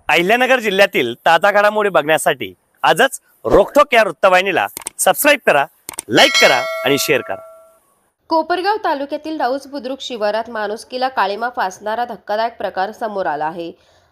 अहिल्यानगर जिल्ह्यातील ताजा घडामोडी बघण्यासाठी आजच रोखोक या वृत्तवाहिनीला सबस्क्राईब करा, लाईक करा आणि शेअर करा। कोपरगाव तालुक्यातील राऊस बुद्रुक शिवारात माणुसकीला काळीमा फासणारा धक्कादायक प्रकार समोर आला आहे।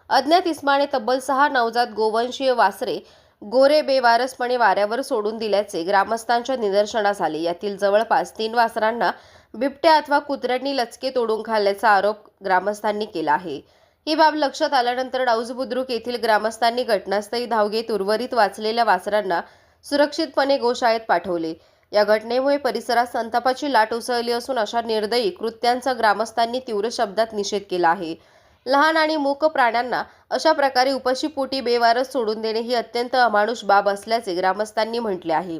अज्ञात इसमाने तब्बल 6 नवजात गोवंशीय वासरे गोरे बेवारसपणे वाऱ्यावर सोडून दिल्याचे ग्रामस्थांच्या निदर्शनास आले। यातील जवळपास 3 वासरांना बिबट्या अथवा कुत्र्यांनी लचके तोडून खाल्ल्याचा आरोप ग्रामस्थांनी केला आहे। ही बाब लक्षात आल्यानंतर राऊस बुद्रुक येथील ग्रामस्थांनी घटनास्थळी धाव घेत उर्वरित वाचलेल्या वासरांना सुरक्षितपणे गोशाळेत पाठवले। या घटनेमुळे परिसरात संतापाची लाट उसळली असून अशा निर्दयी कृत्यांचा ग्रामस्थांनी तीव्र शब्दात निषेध केला आहे। लहान आणि मूक प्राण्यांना अशा प्रकारे उपाशीपोटी बेवारस सोडून देणे ही अत्यंत अमानुष बाब असल्याचे ग्रामस्थांनी म्हटले आहे।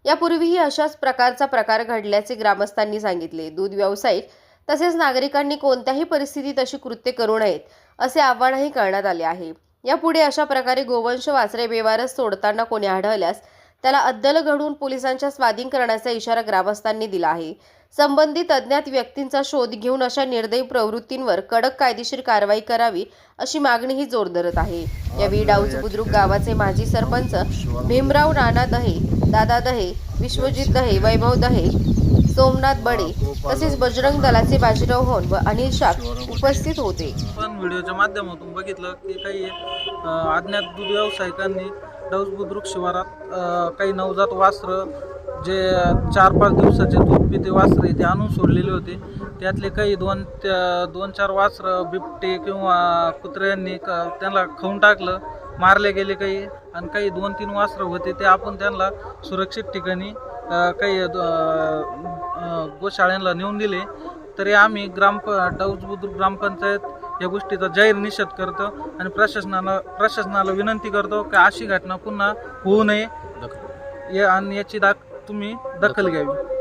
यापूर्वीही अशाच प्रकारचा प्रकार घडल्याचे ग्रामस्थांनी सांगितले। दूध व्यावसायिक तसेच नागरिकांनी कोणत्याही परिस्थितीत अशी कृत्ये करू नयेत असे आवाहनही करण्यात आले आहे। यापुढे अशा प्रकारे गोवंश वासरे बेवारस सोडताना कोणी आढळल्यास त्याला अद्दल घडवून पोलिसांच्या स्वाधीन करण्याचा इशारा ग्रामस्थांनी दिला आहे। संबंधित अज्ञात व्यक्तींचा शोध घेऊन अशा निर्दयी प्रवृत्तींवर कडक कायदेशीर कारवाई करावी अशी मागणीही जोर धरत आहे। यावेळी राऊस बुद्रुक गावाचे माजी सरपंच भीमराव नाना दहे, दादा दहे, विश्वजित दहे, वैभव दहे, सोमनाथ बडे तसेच बजरंग दलाचे बाजीराव होन व अनिल शाख उपस्थित होते। पण व्हिडिओच्या माध्यमातून बघितलं की काही अज्ञात दूध व्यावसायिकांनी राऊस बुद्रुक शिवारात काही नवजात वासरं जे 4-5 दिवसाचे दूध पिते वासरे ते आणून सोडलेले होते। त्यातले काही 2-4 वासरं बिबटे किंवा कुत्र्यांनी त्यांना खाऊन टाकलं, मारले गेले काही, आणि काही 2-3 वासरं होते ते आपण त्यांना सुरक्षित ठिकाणी काही गोशाळेला नेऊन दिले। तरी आम्ही राऊस बुद्रुक ग्रामपंचायत या गोष्टीचा जाहीर निषेध करतो आणि प्रशासनाला विनंती करतो की अशी घटना पुन्हा होऊ नये आणि याची तुम्ही दखल घ्यावी।